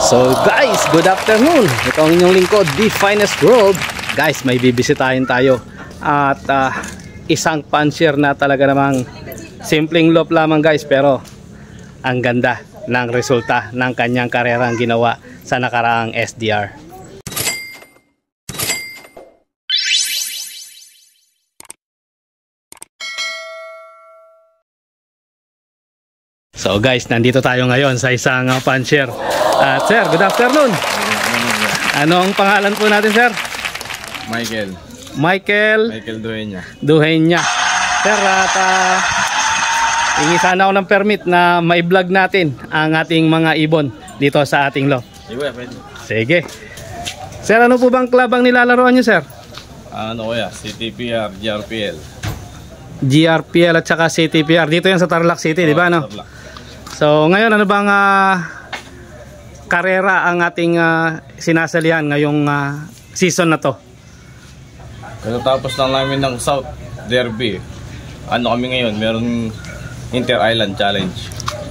So guys, good afternoon. Ito ang inyong lingkod, The Finest World. Guys, may bibisitahin tayo. At isang puncher na talaga namang simpleng loop lamang guys. Pero ang ganda ng resulta ng kanyang karerang ginawa sa nakaraang SDR. So guys, nandito tayo ngayon sa isang puncher. Sir, good afternoon. Anong pangalan po natin, sir? Michael Duheña. Sir, at hingi sana ako ng permit na mai-vlog natin ang ating mga ibon dito sa ating lot. Sige. Sir, ano po bang club ang nilalaroan nyo, sir? Ano kaya? CTPR, GRPL. GRPL at saka CTPR. Dito yan sa Tarlac City, di ba? No? So ngayon ano bang karera ang ating sinasalihan ngayong season na to? Tapos lang namin ng South Derby. Ano kami ngayon? Meron Inter-Island Challenge.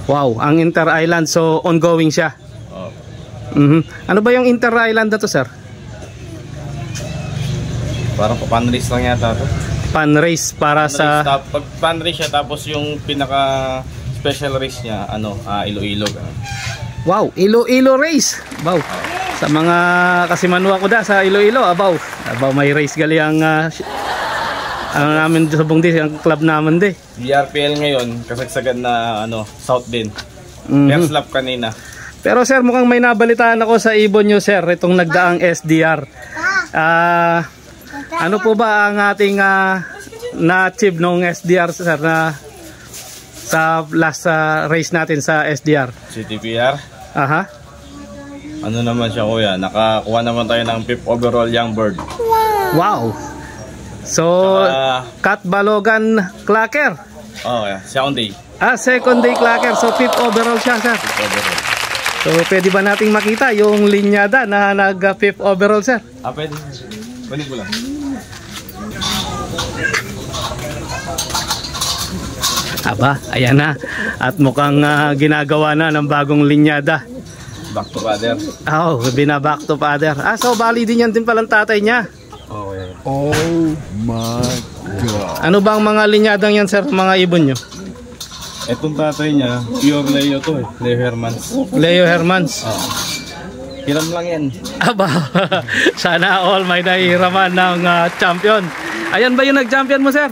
Wow, ang Inter-Island, so ongoing siya. Oh. Ano ba yung Inter-Island na to, sir? Parang pan-race lang yata to. Pan-race para sa... Pag pan-race siya, tapos yung pinaka special race niya, Iloilo. Wow, Iloilo race. Wow. Sa mga kasimanwa ko da sa Iloilo, abaw may race gali ang namin sa Bungdi, ang club naman di. DRPL ngayon, kasagsagan na South din. First lap kanina. Pero sir, mukhang may nabalitaan ako sa ibon nyo, sir, itong nagdaang SDR. Ano po ba ang ating na-achieve nung SDR, sir, na sa last race natin sa SDR? CTPR? Aha. Ano naman siya, kuya? Nakakuha naman tayo ng 5th overall young bird. Wow! So, Cat Balogan Clacker. Oh, yeah. Second day. Second day Clacker. So, 5th overall siya, sir. 5th overall. So, pwede ba nating makita yung linyada na nag 5th overall, sir? Pwede. Pwede ko lang. Aba, ayan na. At mukhang ginagawa na ng bagong linyada. Back to father. Oh, binaback to father. So bali din yan din palang tatay niya. Okay. Oh my God. Ano bang mga linyadang yan, sir, mga ibon nyo? Etong tatay niya, pure Leo to eh. Leo Hermans. Leo Hermans. Hiram lang yan. Aba, sana all may nahihiraman ng champion. Ayan ba yung nag-champion mo, sir?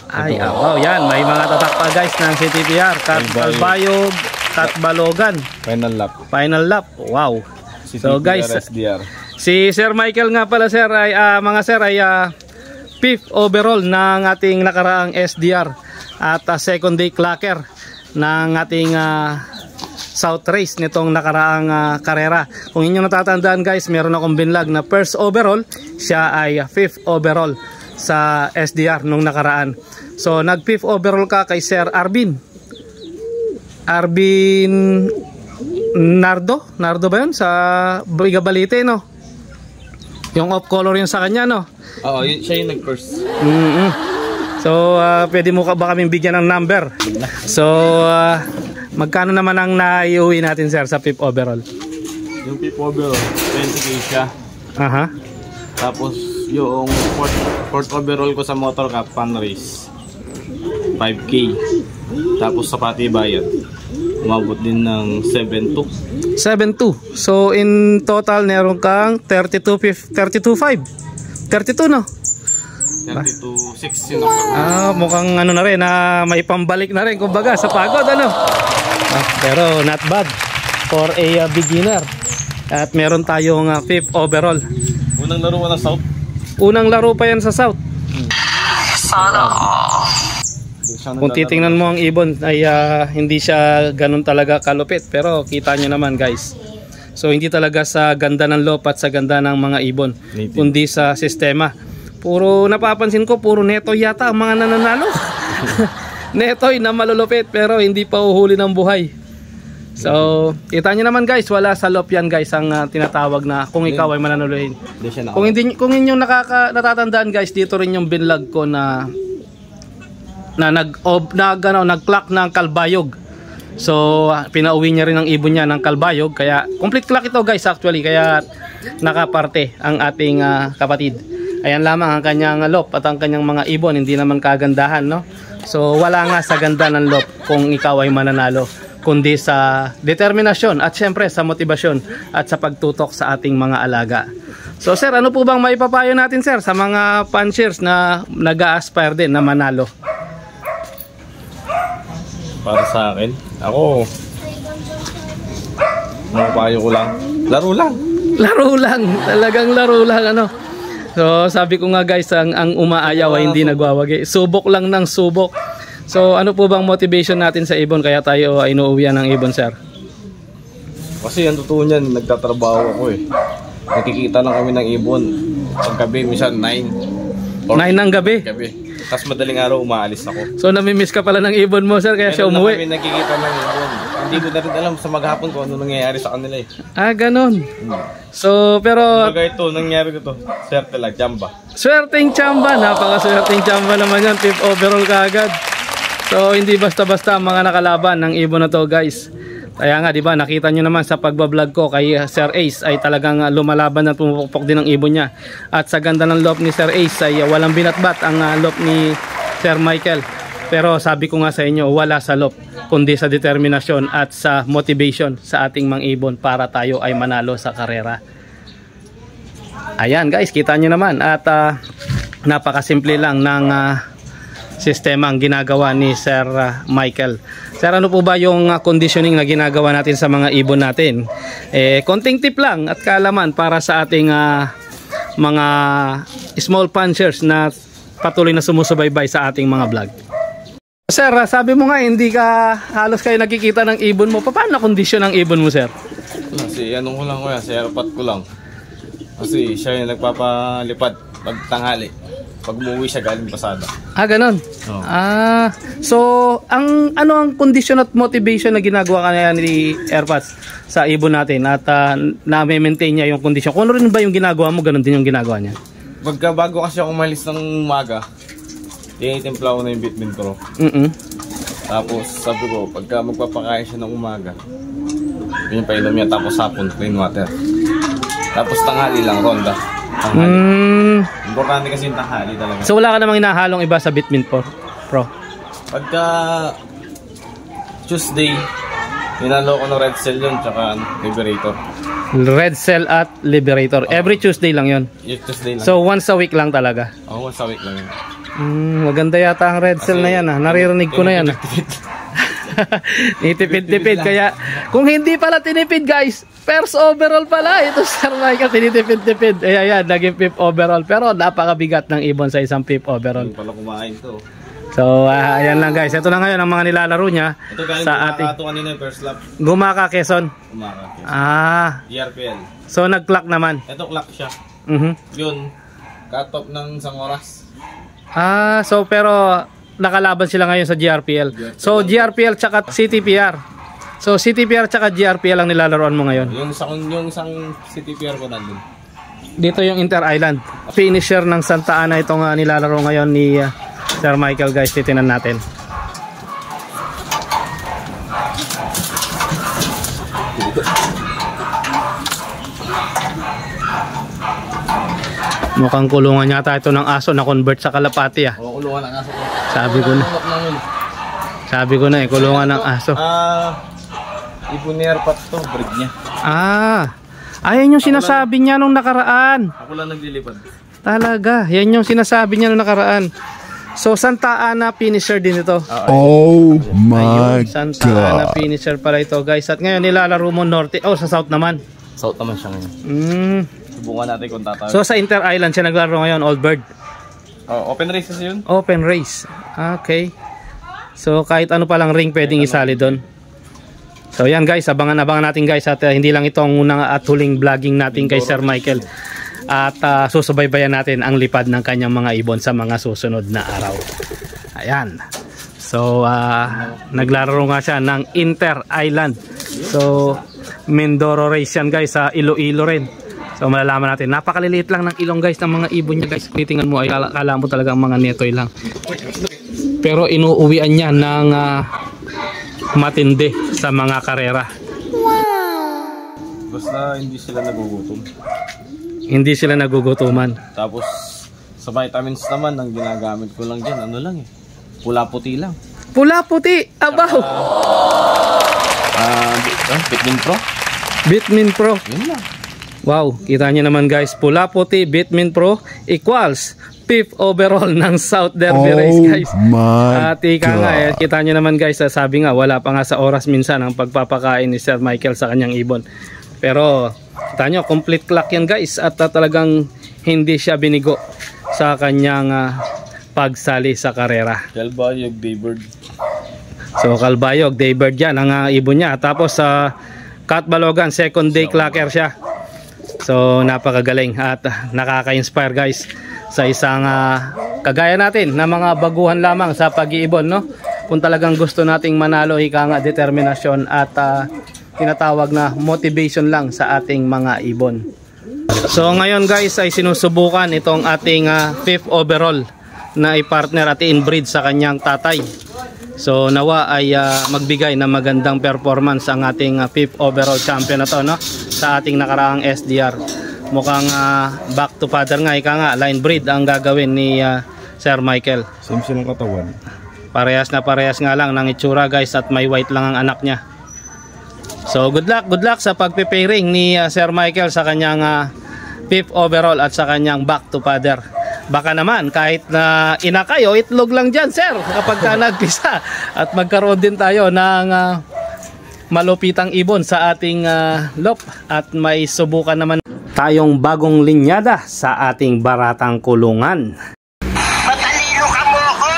Ay, wow, yan. May mga tatak pa guys ng CTPR. Cat Albayog, Cat Balogan. Final lap. Wow. CTPR, so guys, SDR. Si Sir Michael nga pala, sir, ay mga sir ay 5th overall ng ating nakaraang SDR at second day Clacker ng ating South Race nitong nakaraang karera. Kung inyong natatandaan guys, meron akong binlag na first overall, siya ay 5th overall sa SDR nung nakaraan. So nag 5th overall ka kay Sir Arvin Nardo ba yun? Sa Bigabalite, no? Yung off color yun sa kanya, no? Oo, siya yung nag-first. So pwede mo ba kaming bigyan ng number? So magkano naman ang naiuwi natin, sir, sa 5th overall? Yung 5th overall 20k siya. Aha. Tapos yung 4th overall ko sa motor cup fan race 5k. Tapos sa pati bayad umabot din ng 7.2. 7.2. So in total meron kang 32.5. 32, no? 32.6 yun. Mukhang ano na rin, may pambalik na rin kumbaga sa pagod, ano? Pero not bad for a beginner. At meron tayong 5th overall. Unang laro ko ng South. Unang laro pa yan sa South. Kung titingnan mo ang ibon ay hindi siya ganun talaga kalupit, pero kita nyo naman guys. So hindi talaga sa ganda ng loop at sa ganda ng mga ibon, kundi sa sistema. Puro napapansin ko, puro netoy yata ang mga nananalo. Netoy na malulupit pero hindi pa uhuli ng buhay. So kita nyo naman guys, wala sa loop yan guys ang tinatawag na kung ikaw ay mananuluhin. Kung inyong natatandaan guys, dito rin yung binlog ko na nag-clock ng Kalbayog. So pinauwi niya rin ang ibon niya ng Kalbayog, kaya complete clock ito guys actually, kaya nakaparte ang ating kapatid. Ayan lamang ang kanyang lop at ang kanyang mga ibon, hindi naman kagandahan, no? So wala nga sa ganda ng lop kung ikaw ay mananalo, kundi sa determinasyon at syempre sa motibasyon at sa pagtutok sa ating mga alaga. So sir, ano po bang maipapayo natin sir sa mga punchers na nag-a-aspire din na manalo? Para sa akin, ako, mapapayo ko lang, laro lang. Laro lang, talagang laro lang ano. So sabi ko nga guys, ang umaayaw ay hindi nagwawagi. Subok lang ng subok. So ano po bang motivation natin sa ibon kaya tayo ay inuuwian ng ibon sir? Kasi ang totoo niyan, nagtatrabaho ako eh. Nakikita lang kami ng ibon. Paggabi, minsan 9. 9 ng gabi. Tapos madaling araw, umaalis ako. So namimiss ka pala ng ibon mo sir kaya siya umuwi. Kami nakikita ng ibon. Hindi ko na rin alam sa maghapon kung ano nangyayari sa kanila eh. Ah, ganon. So pero Baga ito, nangyari ko to. Swerte lang, Chamba. swerteng Chamba, napakaswerteng Chamba naman yan, 5th overall kaagad. So hindi basta-basta ang mga nakalaban ng ibon na to guys. Kaya nga, di ba, nakita nyo naman sa pagbablog ko kay Sir Ace ay talagang lumalaban at pumupukpok din ang ibon niya. At sa ganda ng lop ni Sir Ace ay walang binatbat ang lop ni Sir Michael. Pero sabi ko nga sa inyo, wala sa lop, kundi sa determinasyon at sa motivation sa ating mga ibon para tayo ay manalo sa karera. Ayan guys, kita nyo naman. At napakasimple lang ng sistema ang ginagawa ni Sir Michael. Sir, ano po ba yung conditioning na ginagawa natin sa mga ibon natin? Konting tip lang at kaalaman para sa ating mga small punchers na patuloy na sumusubaybay sa ating mga vlog. Sir, sabi mo nga hindi ka halos kayo nakikita ng ibon mo. Paano na kondisyon ng ibon mo, sir? Kasi anong ko lang kuya, si airpot ko lang. Kasi siya yung nagpapalipad pag tanghali. Pag umuwi siya galing pasada. Ah, ganon. Oh. So ano ang kondisyon at motivation na ginagawa kanya ni Airpods sa ibon natin at na-maintain niya yung kondisyon? Kung ano rin ba yung ginagawa mo, ganon din yung ginagawa niya? Pagka bago kasi ako umalis ng umaga, tinitimpla ko na yung Bitmin Pro. Tapos sabi ko, pagka magpapakain siya ng umaga, yun painom niya, tapos hapon, plain water. Tapos tanghali lang, ronda. Importante kasi yung tanghali talaga. So wala ka namang hinahalong iba sa Bitmin Pro? Pagka Tuesday, hinalo ko ng Red Cell yun, tsaka Liberator. Red Cell at Liberator. Every Tuesday lang yun? Yung Tuesday lang. So once a week lang talaga? Oo, once a week lang yun. Maganda yata ang Red Cell na yan. Naririnig ko na yan. Nitipid-tipid. Kaya kung hindi pala tinipid guys, first overall pala. Ito Sir Michael, tinitipid-tipid. Ayan, naging 5th overall. Pero napakabigat ng ibon sa isang 5th overall. Hindi pala kumain to. So ayan lang guys. Ito na ngayon ang mga nilalaro niya. Ito galing sa ating kanina yung first lap. Gumaka, Quezon. Gumaka, Quezon. GRPL. So nag-clock naman. Ito clock siya. Yun, cut-off ng isang oras. So pero nakalaban sila ngayon sa GRPL. So GRPL tsaka CTPR. So CTPR tsaka GRPL ang nilalaroan mo ngayon. Yung isang CTPR ko nandun. Dito yung Inter-Island. Finisher ng Santa Ana itong nilalaro ngayon ni Sir Michael guys. Titinan natin. Mukhang kulungan yata ito ng aso na convert sa kalapati ah. Oo, kulungan ng aso ko. Sabi ko na kulungan ng aso. Ibon ni Airpot to, breed niya. Ayan yung sinasabi niya nung nakaraan. Ako lang naglilipad. Talaga, yan yung sinasabi niya nung nakaraan. So Santa Ana finisher din ito. Oh my Santa Ana finisher pala ito guys. At ngayon nilalaro mo norte. Sa south naman. South naman siya ngayon. Subukan natin kung tatawag. So sa Inter-Island siya naglaro ngayon, Old Bird. Open race kasi yun? Open race. Okay. So kahit ano palang ring pwedeng isali doon. So yan guys, abangan-abangan natin guys. At hindi lang ito ang unang at huling vlogging natin kay Sir Michael. At susubaybayan natin ang lipad ng kanyang mga ibon sa mga susunod na araw. Ayan. So naglaro nga siya ng Inter-Island. So Mindoro race yan guys sa Iloilo rin. So malalaman natin, napakaliliit lang ng ilong guys ng mga ibon niya guys. Kung titingnan mo ay kala mo talaga ang mga netoy lang. Pero inuuwian niya ng matindi sa mga karera. Basta hindi sila nagugutom. Hindi sila nagugutuman. Tapos sa vitamins naman, ang ginagamit ko lang dyan, ano lang eh, pula-puti lang. Pula-puti, abaw! Bitmin Pro. Bitmin Pro. Yun lang. Wow, kita nyo naman guys, pula-puti Bitmin Pro equals 5th overall ng South Derby Race guys. At ika nga, kita nyo naman guys, sabi nga, wala pa nga sa oras minsan ang pagpapakain ni Sir Michael sa kanyang ibon. Pero, kita nyo, complete clock yan guys. At talagang hindi siya binigo sa kanyang pagsali sa karera. Kalbayog, Daybird. So, Kalbayog, Daybird yan, ang ibon niya. Tapos, Kat Balogan, second day clocker siya. So, napakagaling at nakaka-inspire guys sa isang kagaya natin na mga baguhan lamang sa pag-iibon, no? Kung talagang gusto nating manalo, ika nga, determinasyon at tinatawag na motivation lang sa ating mga ibon. So ngayon guys ay sinusubukan itong ating 5th overall na i-partner at i-inbreed sa kanyang tatay. So nawa ay magbigay ng magandang performance ang ating 5th overall champion na to, no? Sa ating nakaraang SDR. Mukhang back to father nga, ika nga, line breed ang gagawin ni Sir Michael. Same silang katawan. Parehas na parehas nga lang ng itsura guys at may white lang ang anak niya. So good luck sa pagpe-pairing ni Sir Michael sa kanyang 5th overall at sa kanyang back to father. Baka naman kahit na ina kayo, itlog lang dyan sir kapag ka nagpisa. At magkaroon din tayo ng malupitang ibon sa ating lop. At may subukan naman tayong bagong linyada sa ating baratang kulungan. Matalino ka mo ako!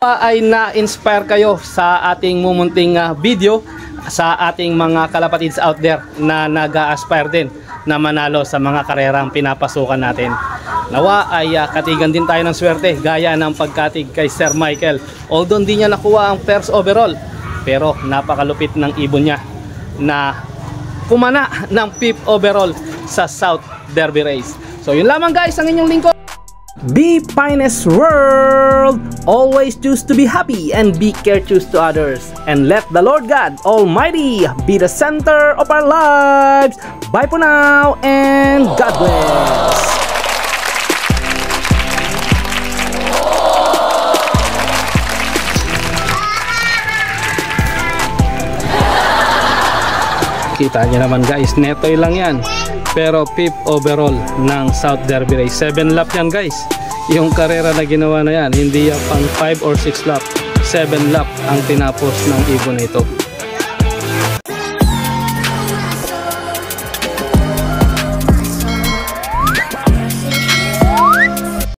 Ay na-inspire kayo sa ating mumunting video sa ating mga kalapatids out there na nag-aspire din na manalo sa mga karerang pinapasukan natin. Nawa ay katigan din tayo ng swerte gaya ng pagkatig kay Sir Michael. Although hindi niya nakuha ang first overall, pero napakalupit ng ibon niya na kumana ng 5th overall sa South Derby Race. So yun lamang guys ang inyong lingkod. Be Finest World! Always choose to be happy and be care choose to others. And let the Lord God Almighty be the center of our lives. Bye for now and God bless! Kita nyo naman guys, netoy lang yan. Pero 5th overall ng South Derby Race. 7 lap yan guys. Yung karera na ginawa na yan, hindi yan pang 5 or 6 lap. 7 lap ang tinapos ng ibon ito.